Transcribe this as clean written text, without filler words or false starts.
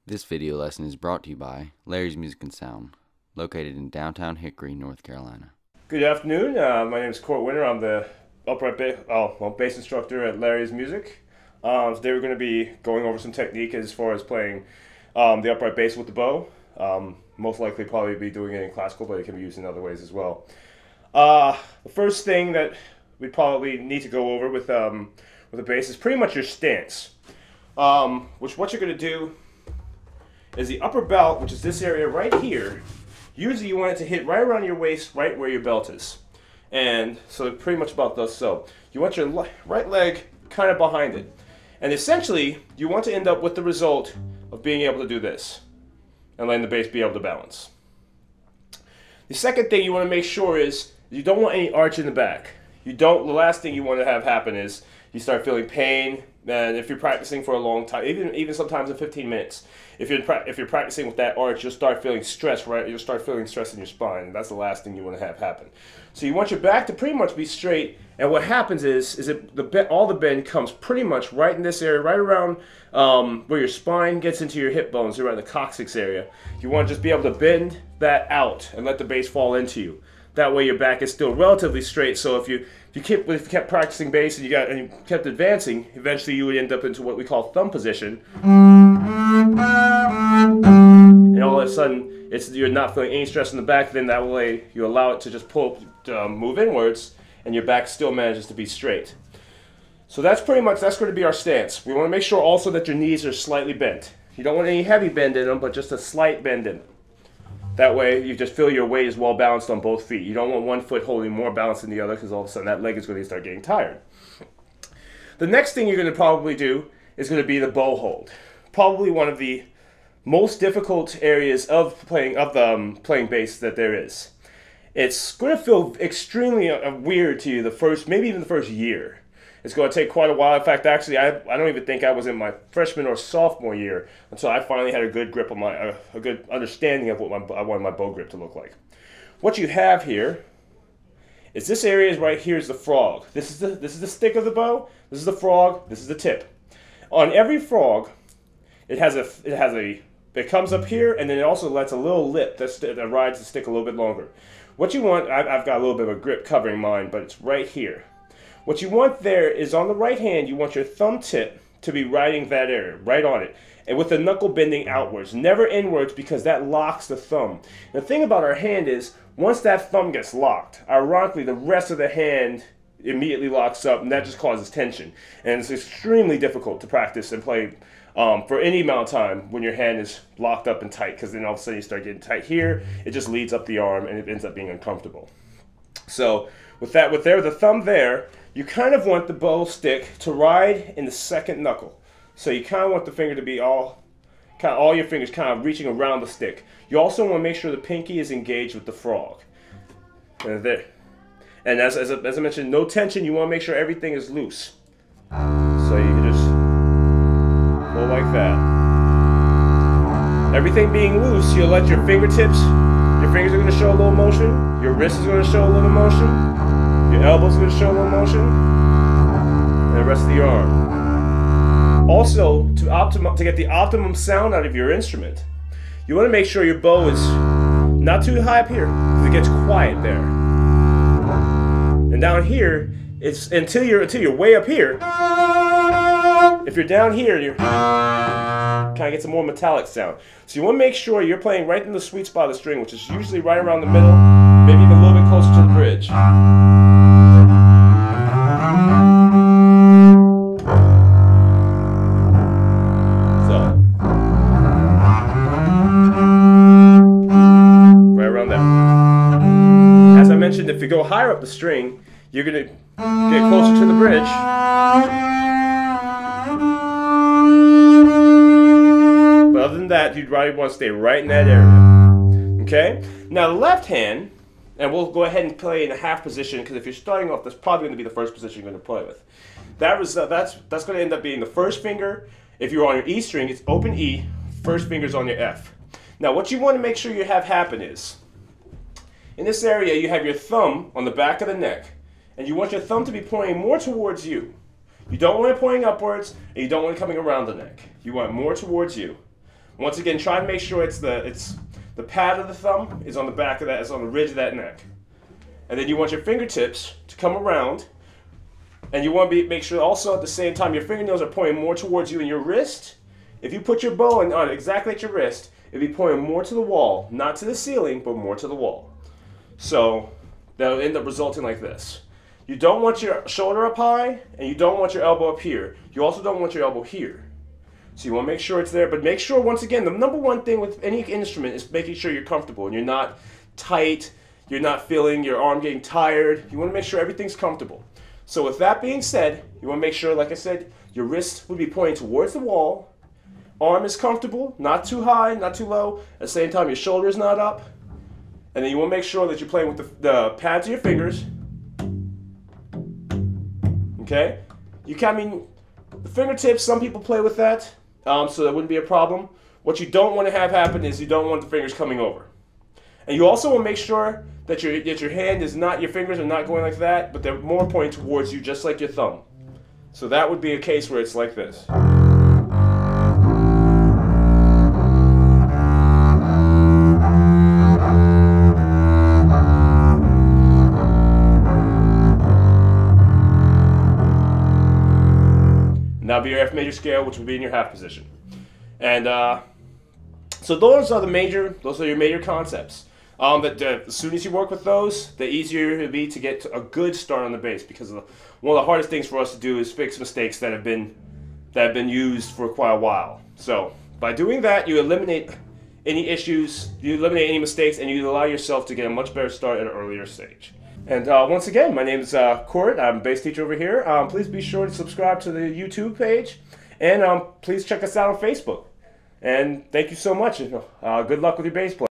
This video lesson is brought to you by Larry's Music and Sound, located in downtown Hickory, North Carolina. Good afternoon. My name is Court Wynter. I'm the bass instructor at Larry's Music. Today we're going to be going over some technique as far as playing the upright bass with the bow. Most likely probably be doing it in classical, but it can be used in other ways as well. The first thing that we probably need to go over with the bass is pretty much your stance. What you're going to do is the upper belt, which is this area right here. Usually you want it to hit right around your waist, right where your belt is. And so pretty much about thus so. You want your right leg kind of behind it. And essentially, you want to end up with the result of being able to do this and letting the bass be able to balance. The second thing you want to make sure is you don't want any arch in the back. The last thing you want to have happen is you start feeling pain, and if you're practicing for a long time, even sometimes in 15 minutes, if you're practicing with that arch, you'll start feeling stress, right? You'll start feeling stress in your spine. That's the last thing you want to have happen. So you want your back to pretty much be straight, and what happens is all the bend comes pretty much right in this area, right around where your spine gets into your hip bones, around the coccyx area. You want to just be able to bend that out and let the bass fall into you. That way your back is still relatively straight. So if you kept practicing bass and you kept advancing, eventually you would end up into what we call thumb position. And all of a sudden you're not feeling any stress in the back. Then that way you allow it to just move inwards, and your back still manages to be straight. So that's going to be our stance. We want to make sure also that your knees are slightly bent. You don't want any heavy bend in them, but just a slight bend in them. That way, you just feel your weight is well balanced on both feet. You don't want one foot holding more balance than the other, because all of a sudden that leg is going to start getting tired. The next thing you're going to probably do is going to be the bow hold. Probably one of the most difficult areas of playing bass that there is. It's going to feel extremely weird to you maybe even the first year. It's going to take quite a while. In fact, actually, I don't even think I was in my freshman or sophomore year until I finally had a good grip on a good understanding of what I wanted my bow grip to look like. What you have here is this area right here is the frog. This is the stick of the bow. This is the frog. This is the tip. On every frog, it comes up here, and then it also lets a little lip that rides the stick a little bit longer. What you want, I've got a little bit of a grip covering mine, but it's right here. What you want there is on the right hand, you want your thumb tip to be riding that area, right on it, and with the knuckle bending outwards, never inwards, because that locks the thumb. The thing about our hand is, once that thumb gets locked, ironically, the rest of the hand immediately locks up, and that just causes tension. And it's extremely difficult to practice and play for any amount of time when your hand is locked up and tight, because then all of a sudden you start getting tight here, it just leads up the arm, and it ends up being uncomfortable. So with the thumb there, you kind of want the bow stick to ride in the second knuckle. So you kind of want the finger to be all your fingers kind of reaching around the stick. You also want to make sure the pinky is engaged with the frog. And there. And as I mentioned, no tension. You want to make sure everything is loose. So you can just go like that. Everything being loose, you'll let your fingers are going to show a little motion. Your wrist is going to show a little motion. Your elbows are going to show a little motion. And the rest of the arm. Also, to get the optimum sound out of your instrument, you want to make sure your bow is not too high up here, because it gets quiet there. And down here, it's until you're way up here. If you're down here, you kind of get some more metallic sound. So you want to make sure you're playing right in the sweet spot of the string, which is usually right around the middle, maybe even a little bit closer to the bridge. If you go higher up the string, you're going to get closer to the bridge. But other than that, you'd probably want to stay right in that area. Okay? Now the left hand, and we'll go ahead and play in a half position, because if you're starting off, that's probably going to be the first position you're going to play with. That's going to end up being the first finger. If you're on your E string, it's open E, first finger's on your F. Now what you want to make sure you have happen is, in this area, you have your thumb on the back of the neck, and you want your thumb to be pointing more towards you. You don't want it pointing upwards, and you don't want it coming around the neck. You want it more towards you. Once again, try and make sure it's the pad of the thumb is on the back of that, is on the ridge of that neck. And then you want your fingertips to come around, and you want to make sure also at the same time your fingernails are pointing more towards you and your wrist. If you put your bow on exactly at your wrist, it'll be pointing more to the wall, not to the ceiling, but more to the wall. So that'll end up resulting like this. You don't want your shoulder up high, and you don't want your elbow up here. You also don't want your elbow here. So you want to make sure it's there, but make sure, once again, the number one thing with any instrument is making sure you're comfortable and you're not tight, you're not feeling your arm getting tired. You want to make sure everything's comfortable. So with that being said, you want to make sure, like I said, your wrist would be pointing towards the wall, arm is comfortable, not too high, not too low, at the same time your shoulder is not up, and then you want to make sure that you're playing with the pads of your fingers. Okay? The fingertips, some people play with that, so that wouldn't be a problem. What you don't want to have happen is you don't want the fingers coming over. And you also want to make sure that your hand is not, your fingers are not going like that, but they're more pointing towards you, just like your thumb. So that would be a case where it's like this. And that'll be your F major scale, which would be in your half position. And so those are your major concepts. As soon as you work with those, the easier it'll be to get a good start on the bass, because one of the hardest things for us to do is fix mistakes that have been used for quite a while. So by doing that, you eliminate any issues, you eliminate any mistakes, and you allow yourself to get a much better start at an earlier stage. And once again, my name is Court. I'm a bass teacher over here. Please be sure to subscribe to the YouTube page, and please check us out on Facebook. And thank you so much. Good luck with your bass playing.